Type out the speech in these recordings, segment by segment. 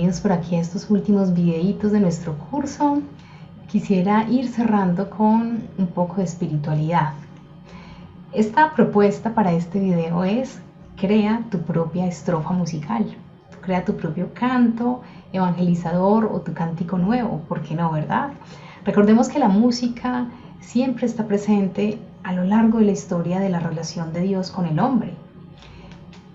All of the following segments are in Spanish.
bienvenidos por aquí a estos últimos videitos de nuestro curso. Quisiera ir cerrando con un poco de espiritualidad. Esta propuesta para este video es: crea tu propia estrofa musical, crea tu propio canto evangelizador o tu cántico nuevo, ¿por qué no, verdad? Recordemos que la música siempre está presente a lo largo de la historia de la relación de Dios con el hombre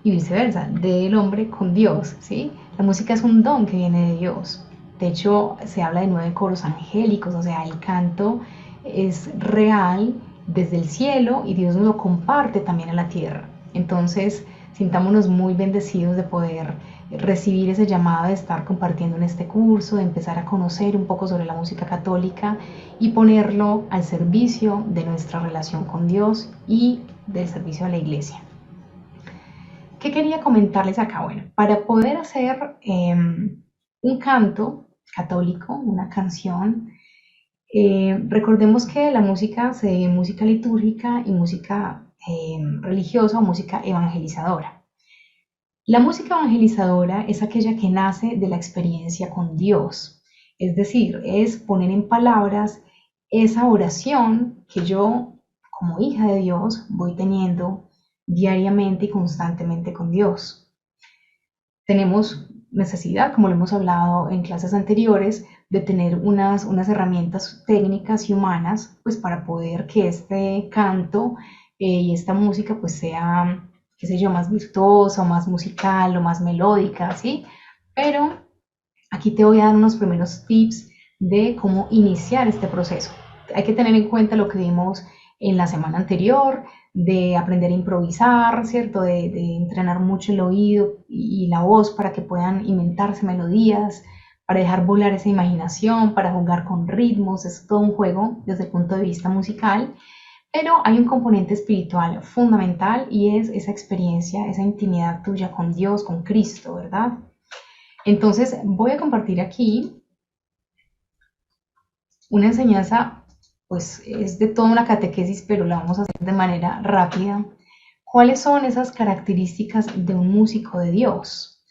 y viceversa, del hombre con Dios, ¿sí? La música es un don que viene de Dios. De hecho, se habla de 9 coros angélicos, o sea, el canto es real desde el cielo y Dios nos lo comparte también a la tierra. Entonces, sintámonos muy bendecidos de poder recibir ese llamado de estar compartiendo en este curso, de empezar a conocer un poco sobre la música católica y ponerlo al servicio de nuestra relación con Dios y del servicio a la iglesia. ¿Qué quería comentarles acá? Bueno, para poder hacer un canto católico, una canción, recordemos que la música se divide en música litúrgica y música religiosa o música evangelizadora. La música evangelizadora es aquella que nace de la experiencia con Dios, es decir, es poner en palabras esa oración que yo, como hija de Dios, voy teniendo diariamente y constantemente con Dios. Tenemos necesidad, como lo hemos hablado en clases anteriores, de tener unas herramientas técnicas y humanas pues para poder que este canto y esta música pues sea, qué sé yo, más virtuosa o más musical o más melódica, ¿sí? Pero aquí te voy a dar unos primeros tips de cómo iniciar este proceso. Hay que tener en cuenta lo que vimos en la semana anterior, de aprender a improvisar, ¿cierto? De entrenar mucho el oído y la voz para que puedan inventarse melodías, para dejar volar esa imaginación, para jugar con ritmos. Es todo un juego desde el punto de vista musical, pero hay un componente espiritual fundamental y es esa experiencia, esa intimidad tuya con Dios, con Cristo, ¿verdad? Entonces voy a compartir aquí una enseñanza, pues es de toda una catequesis, pero la vamos a hacer de manera rápida. ¿Cuáles son esas características de un músico de Dios?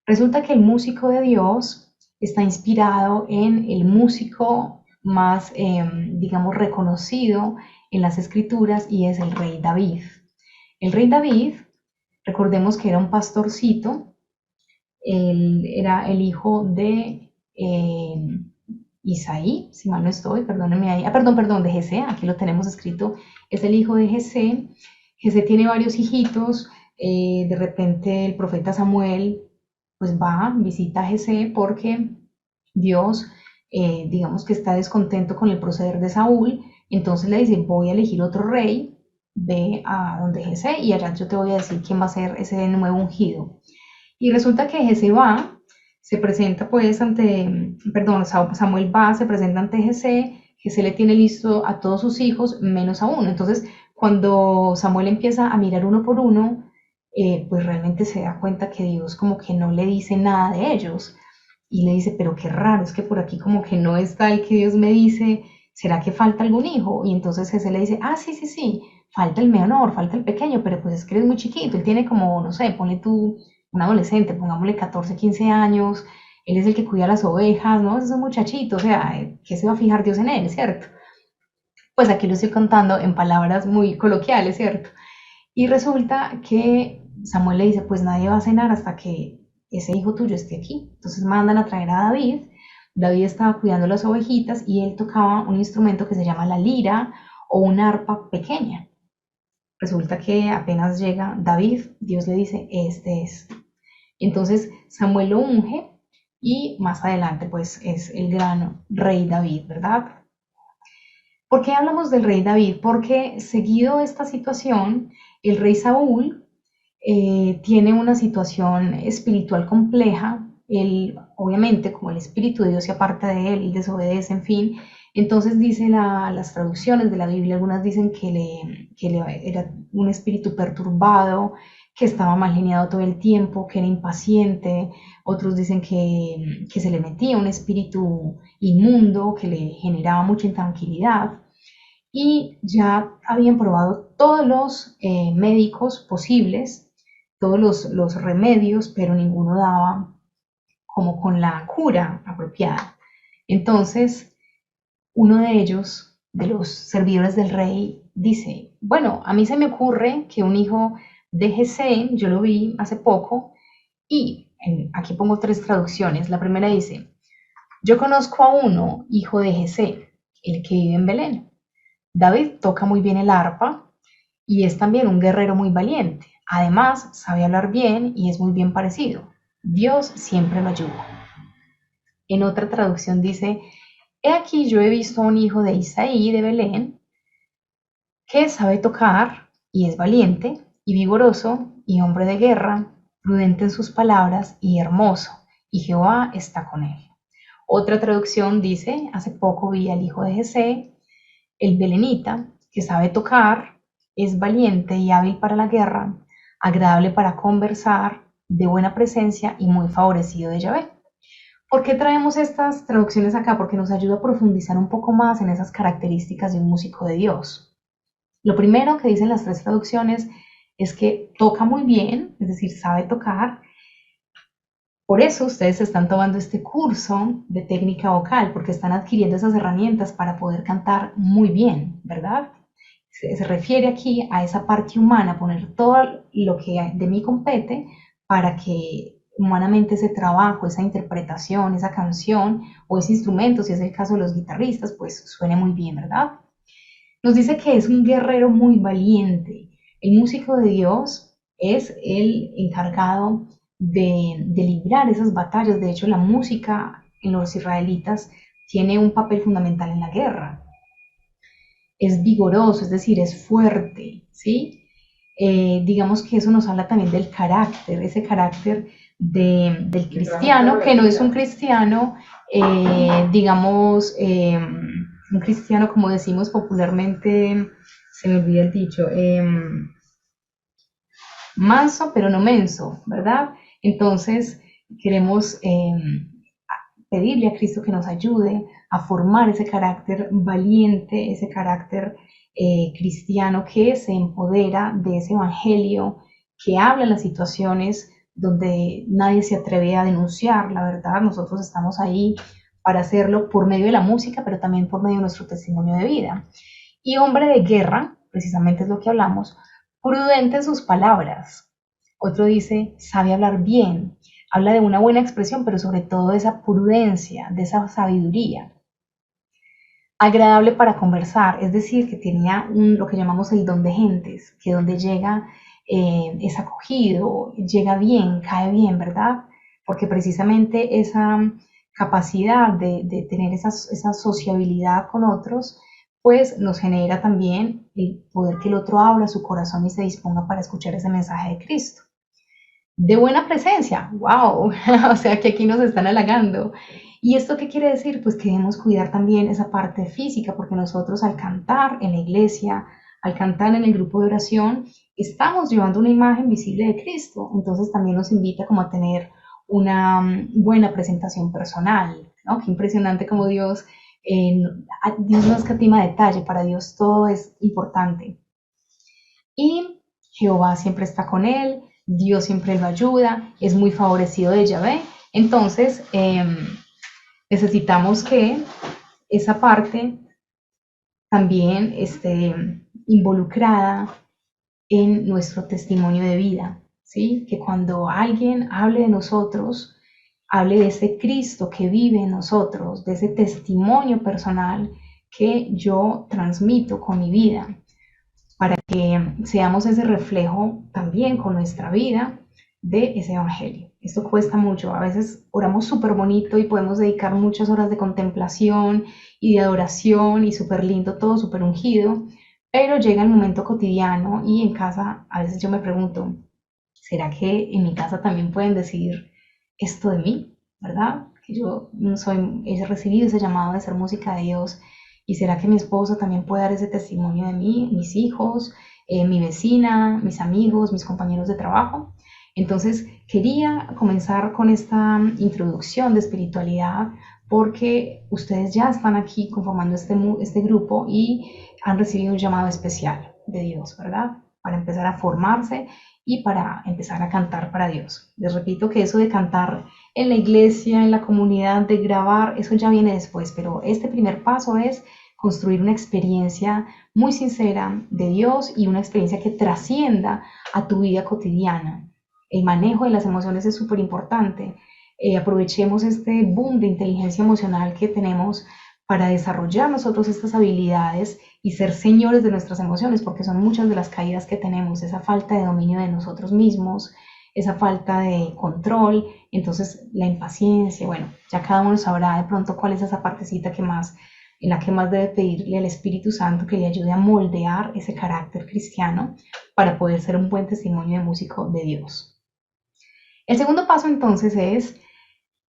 Resulta que el músico de Dios está inspirado en el músico más, digamos, reconocido en las escrituras y es el rey David. El rey David, recordemos que era un pastorcito, él era el hijo de Isaí, si mal no estoy, perdónenme ahí, perdón, de Jesé, aquí lo tenemos escrito, es el hijo de Jesé. Jesé tiene varios hijitos, de repente el profeta Samuel pues va, visita a Jesé porque Dios, digamos que está descontento con el proceder de Saúl, entonces le dice, voy a elegir otro rey, ve a donde Jesé y allá yo te voy a decir quién va a ser ese nuevo ungido. Y resulta que Jesé va, se presenta pues ante, perdón, Samuel va, se presenta ante Jesé, Jesé le tiene listo a todos sus hijos, menos a uno. Entonces, cuando Samuel empieza a mirar uno por uno, pues realmente se da cuenta que Dios como que no le dice nada de ellos. Y le dice, pero qué raro, es que por aquí como que no está el que Dios me dice, ¿será que falta algún hijo? Y entonces Jesé le dice, ah, sí, sí, sí, falta el menor, falta el pequeño, pero pues es que eres muy chiquito, él tiene como, no sé, ponle tú un adolescente, pongámosle 14, 15 años, él es el que cuida las ovejas, ¿no? Es un muchachito, o sea, ¿qué se va a fijar Dios en él, cierto? Pues aquí lo estoy contando en palabras muy coloquiales, ¿cierto? Y resulta que Samuel le dice, pues nadie va a cenar hasta que ese hijo tuyo esté aquí. Entonces mandan a traer a David. David estaba cuidando las ovejitas y él tocaba un instrumento que se llama la lira o una arpa pequeña. Resulta que apenas llega David, Dios le dice, este es. Entonces Samuel lo unge y más adelante pues es el gran rey David, ¿verdad? ¿Por qué hablamos del rey David? Porque seguido esta situación, el rey Saúl tiene una situación espiritual compleja. Él, obviamente, como el Espíritu de Dios se aparta de él y desobedece, en fin. Entonces dice las traducciones de la Biblia, algunas dicen que era un espíritu perturbado, que estaba mal geniado todo el tiempo, que era impaciente. Otros dicen que se le metía un espíritu inmundo, que le generaba mucha intranquilidad. Y ya habían probado todos los médicos posibles, todos los remedios, pero ninguno daba como con la cura apropiada. Entonces, uno de ellos, de los servidores del rey, dice, bueno, a mí se me ocurre que un hijo de Jesé, yo lo vi hace poco, y aquí pongo 3 traducciones. La primera dice, yo conozco a uno, hijo de Jesé, el que vive en Belén. David toca muy bien el arpa y es también un guerrero muy valiente. Además, sabe hablar bien y es muy bien parecido. Dios siempre lo ayuda. En otra traducción dice, he aquí yo he visto a un hijo de Isaí de Belén que sabe tocar y es valiente y vigoroso y hombre de guerra, prudente en sus palabras y hermoso, y Jehová está con él. Otra traducción dice, hace poco vi al hijo de Jesé, el belenita, que sabe tocar, es valiente y hábil para la guerra, agradable para conversar, de buena presencia y muy favorecido de Yahvé. ¿Por qué traemos estas traducciones acá? Porque nos ayuda a profundizar un poco más en esas características de un músico de Dios. Lo primero que dicen las 3 traducciones es que toca muy bien, es decir, sabe tocar. Por eso ustedes están tomando este curso de técnica vocal, porque están adquiriendo esas herramientas para poder cantar muy bien, ¿verdad? Se refiere aquí a esa parte humana, poner todo lo que de mí compete para que humanamente ese trabajo, esa interpretación, esa canción o ese instrumento, si es el caso de los guitarristas, pues suene muy bien, ¿verdad? Nos dice que es un guerrero muy valiente. El músico de Dios es el encargado de librar esas batallas. De hecho, la música en los israelitas tiene un papel fundamental en la guerra. Es vigoroso, es decir, es fuerte, ¿sí? Digamos que eso nos habla también del carácter, ese carácter del cristiano, que no es un cristiano, digamos, un cristiano, como decimos popularmente, se me olvida el dicho, manso pero no menso, ¿verdad? Entonces queremos pedirle a Cristo que nos ayude a formar ese carácter valiente, ese carácter cristiano que se empodera de ese evangelio, que habla en las situaciones donde nadie se atreve a denunciar la verdad. Nosotros estamos ahí para hacerlo por medio de la música, pero también por medio de nuestro testimonio de vida. Y hombre de guerra, precisamente es lo que hablamos, prudente en sus palabras. Otro dice, sabe hablar bien, habla de una buena expresión, pero sobre todo de esa prudencia, de esa sabiduría. Agradable para conversar, es decir, que tenía lo que llamamos el don de gentes, que donde llega es acogido, llega bien, cae bien, ¿verdad? Porque precisamente esa capacidad de tener esa sociabilidad con otros, pues nos genera también el poder que el otro abra su corazón y se disponga para escuchar ese mensaje de Cristo. De buena presencia, wow, o sea que aquí nos están halagando. ¿Y esto qué quiere decir? Pues que debemos cuidar también esa parte física, porque nosotros al cantar en la iglesia, al cantar en el grupo de oración, estamos llevando una imagen visible de Cristo. Entonces también nos invita como a tener una buena presentación personal, ¿no? Qué impresionante como Dios no escatima detalle, para Dios todo es importante. Y Jehová siempre está con él, Dios siempre lo ayuda, es muy favorecido de Yahvé. Entonces, necesitamos que esa parte también esté involucrada en nuestro testimonio de vida, ¿sí? Que cuando alguien hable de nosotros, hable de ese Cristo que vive en nosotros, de ese testimonio personal que yo transmito con mi vida, para que seamos ese reflejo también con nuestra vida de ese evangelio. Esto cuesta mucho, a veces oramos súper bonito y podemos dedicar muchas horas de contemplación y de adoración y súper lindo todo, súper ungido, pero llega el momento cotidiano y en casa a veces yo me pregunto, ¿será que en mi casa también pueden decir esto de mí? ¿Verdad? Que yo he recibido ese llamado de ser música de Dios. ¿Y será que mi esposo también puede dar ese testimonio de mí, mis hijos, mi vecina, mis amigos, mis compañeros de trabajo? Entonces, quería comenzar con esta introducción de espiritualidad porque ustedes ya están aquí conformando este grupo y han recibido un llamado especial de Dios, ¿verdad? para empezar a formarse y para empezar a cantar para Dios. Les repito que eso de cantar en la iglesia, en la comunidad, de grabar, eso ya viene después, pero este primer paso es construir una experiencia muy sincera de Dios y una experiencia que trascienda a tu vida cotidiana. El manejo de las emociones es súper importante. Aprovechemos este boom de inteligencia emocional que tenemos para desarrollar nosotros estas habilidades y ser señores de nuestras emociones, porque son muchas de las caídas que tenemos, esa falta de dominio de nosotros mismos, esa falta de control, entonces la impaciencia, bueno, ya cada uno sabrá de pronto cuál es esa partecita en la que más debe pedirle al Espíritu Santo que le ayude a moldear ese carácter cristiano para poder ser un buen testimonio de músico de Dios. El segundo paso entonces es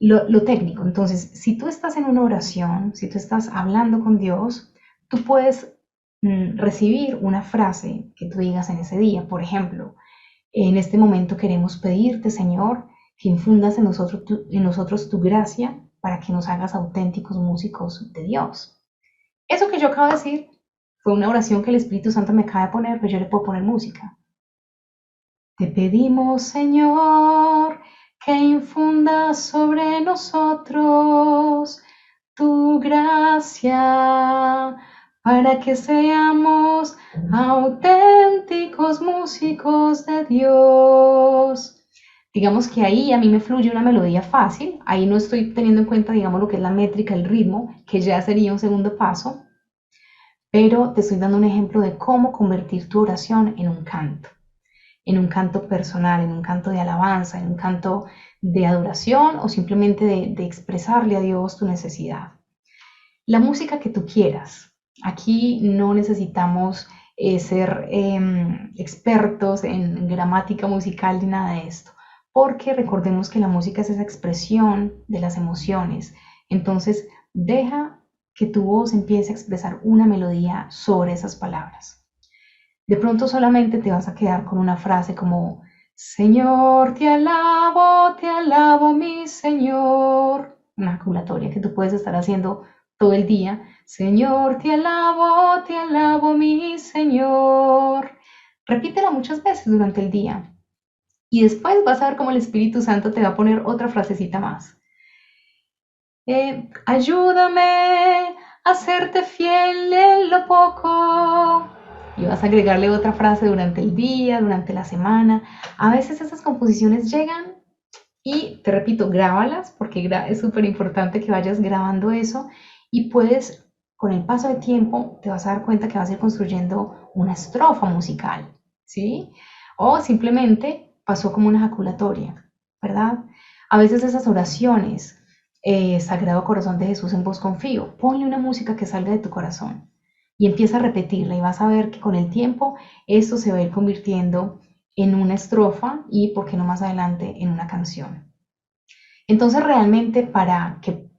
lo técnico. Entonces, si tú estás en una oración, si tú estás hablando con Dios, tú puedes recibir una frase que tú digas en ese día. Por ejemplo, en este momento queremos pedirte, Señor, que infundas en nosotros tu gracia para que nos hagas auténticos músicos de Dios. Eso que yo acabo de decir fue una oración que el Espíritu Santo me acaba de poner, pero yo le puedo poner música. Te pedimos, Señor, que infundas sobre nosotros tu gracia para que seamos auténticos músicos de Dios. Digamos que ahí a mí me fluye una melodía fácil, ahí no estoy teniendo en cuenta, digamos, lo que es la métrica, el ritmo, que ya sería un segundo paso, pero te estoy dando un ejemplo de cómo convertir tu oración en un canto personal, en un canto de alabanza, en un canto de adoración o simplemente de expresarle a Dios tu necesidad. La música que tú quieras. Aquí no necesitamos ser expertos en gramática musical ni nada de esto, porque recordemos que la música es esa expresión de las emociones. Entonces, deja que tu voz empiece a expresar una melodía sobre esas palabras. De pronto solamente te vas a quedar con una frase como, Señor, te alabo, mi Señor. Una jaculatoria que tú puedes estar haciendo todo el día. Señor, te alabo, mi Señor. Repítela muchas veces durante el día. Y después vas a ver cómo el Espíritu Santo te va a poner otra frasecita más. Ayúdame a serte fiel en lo poco. Y vas a agregarle otra frase durante el día, durante la semana. A veces esas composiciones llegan y, te repito, grábalas, porque es súper importante que vayas grabando eso y puedes, con el paso de tiempo, te vas a dar cuenta que vas a ir construyendo una estrofa musical, ¿sí? O simplemente pasó como una ejaculatoria, ¿verdad? A veces esas oraciones, Sagrado Corazón de Jesús, en vos confío, ponle una música que salga de tu corazón y empieza a repetirla y vas a ver que con el tiempo esto se va a ir convirtiendo en una estrofa y, por qué no más adelante, en una canción. Entonces realmente para que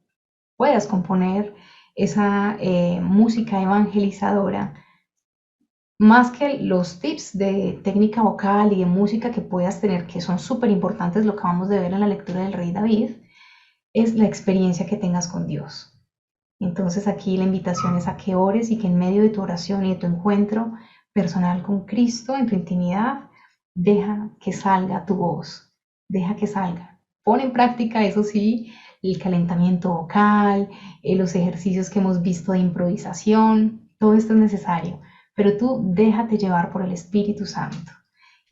puedas componer esa música evangelizadora, más que los tips de técnica vocal y de música que puedas tener, que son súper importantes, lo que acabamos de ver en la lectura del rey David, es la experiencia que tengas con Dios. Entonces aquí la invitación es a que ores y que en medio de tu oración y de tu encuentro personal con Cristo, en tu intimidad, deja que salga tu voz, deja que salga. Pon en práctica, eso sí, el calentamiento vocal, los ejercicios que hemos visto de improvisación, todo esto es necesario, pero tú déjate llevar por el Espíritu Santo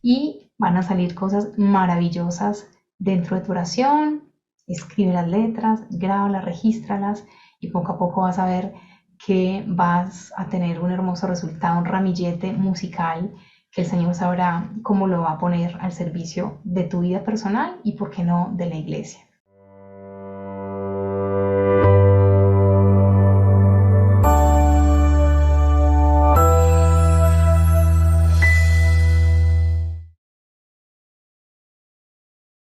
y van a salir cosas maravillosas dentro de tu oración. Escribe las letras, grábalas, regístralas y poco a poco vas a ver que vas a tener un hermoso resultado, un ramillete musical que el Señor sabrá cómo lo va a poner al servicio de tu vida personal y, por qué no, de la iglesia.